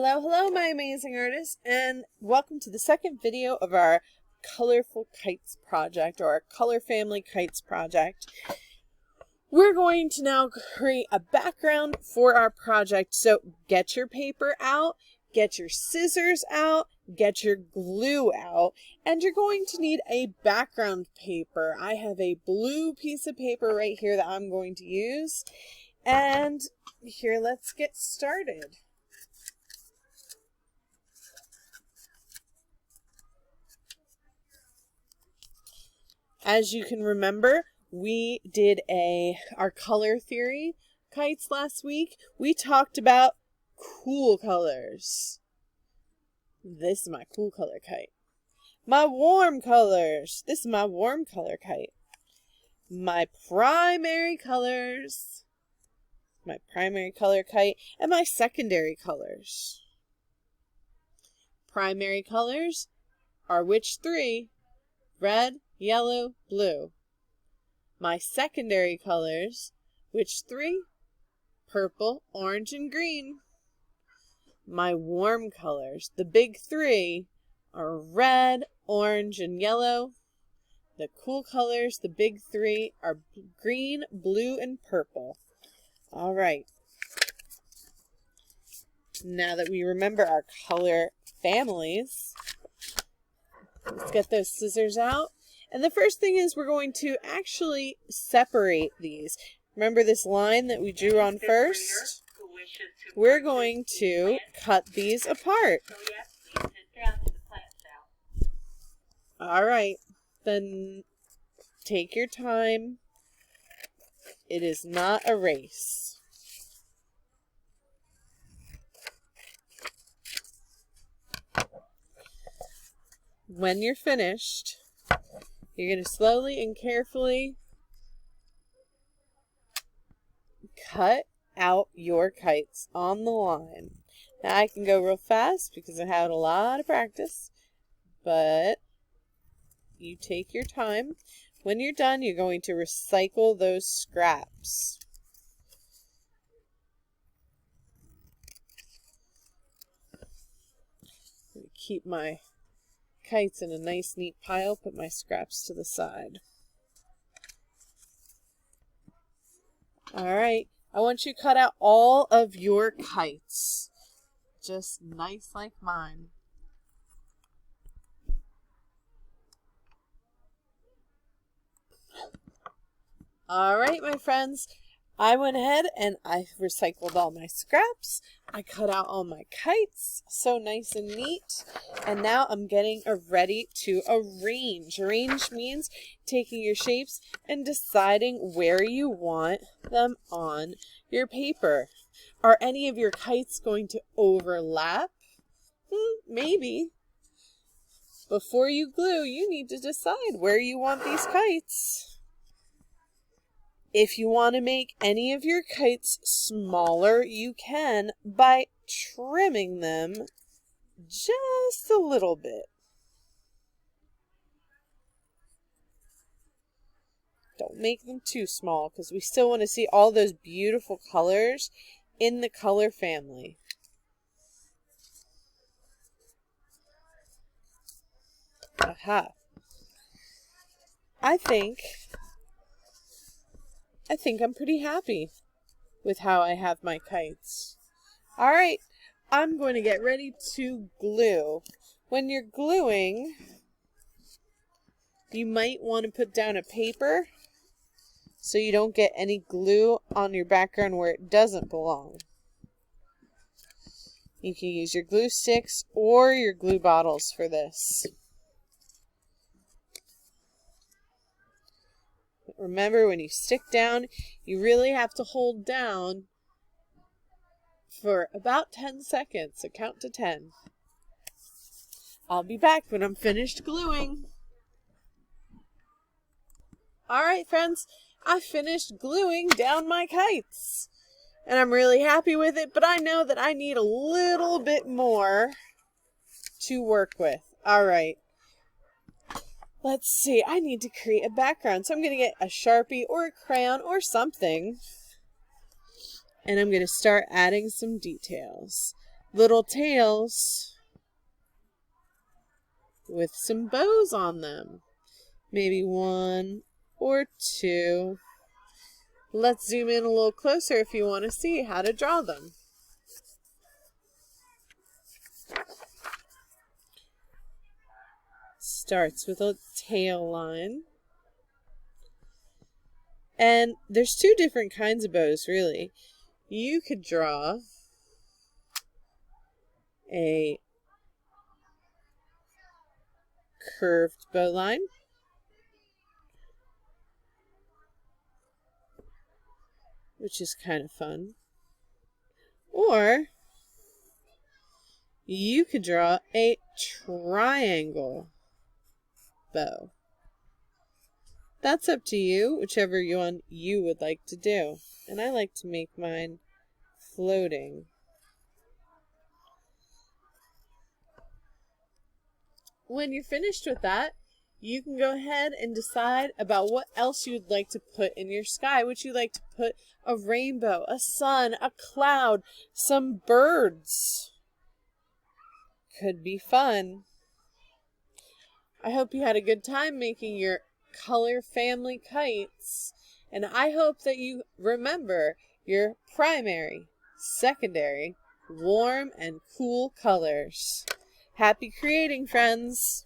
Hello, hello, my amazing artists, and welcome to the second video of our Colorful Kites project, or our Color Family Kites project. We're going to now create a background for our project, so get your paper out, get your scissors out, get your glue out, and you're going to need a background paper. I have a blue piece of paper right here that I'm going to use, and here, let's get started. As you can remember, we did our color theory kites last week. We talked about cool colors. This is my cool color kite. My warm colors. This is my warm color kite. My primary colors. My primary color kite. And my secondary colors. Primary colors are which three? Red, yellow, blue. My secondary colors, which three? Purple, orange, and green. My warm colors, the big three, are red, orange, and yellow. The cool colors, the big three, are green, blue, and purple. All right. Now that we remember our color families, let's get those scissors out. And the first thing is we're going to actually separate these. Remember this line that we drew on first? We're going to cut these apart. All right, then take your time. It is not a race. When you're finished, you're going to slowly and carefully cut out your kites on the line. Now I can go real fast because I had a lot of practice, but you take your time. When you're done, you're going to recycle those scraps. I'm going to keep my kites in a nice neat pile, put my scraps to the side. Alright, I want you to cut out all of your kites. Just nice like mine. Alright, my friends, I went ahead and I recycled all my scraps. I cut out all my kites, so nice and neat. And now I'm getting ready to arrange. Arrange means taking your shapes and deciding where you want them on your paper. Are any of your kites going to overlap? Maybe. Before you glue, you need to decide where you want these kites. If you want to make any of your kites smaller, you can by trimming them just a little bit. Don't make them too small because we still want to see all those beautiful colors in the color family. Aha. I think I'm pretty happy with how I have my kites. All right, I'm going to get ready to glue. When you're gluing, you might want to put down a paper so you don't get any glue on your background where it doesn't belong. You can use your glue sticks or your glue bottles for this. Remember, when you stick down, you really have to hold down for about 10 seconds, so count to 10. I'll be back when I'm finished gluing. Alright, friends, I finished gluing down my kites. And I'm really happy with it, but I know that I need a little bit more to work with. Alright. Let's see, I need to create a background. So I'm going to get a Sharpie or a crayon or something. And I'm going to start adding some details. little tails with some bows on them. Maybe one or two. Let's zoom in a little closer if you want to see how to draw them. Starts with a tail line. And there's two different kinds of bows, really. You could draw a curved bow line, which is kind of fun. Or you could draw a triangle bow. That's up to you, whichever one you would like to do. And I like to make mine floating. When you're finished with that, you can go ahead and decide about what else you'd like to put in your sky. Would you like to put a rainbow, a sun, a cloud, some birds? Could be fun. I hope you had a good time making your color family kites, and I hope that you remember your primary, secondary, warm and cool colors. Happy creating, friends!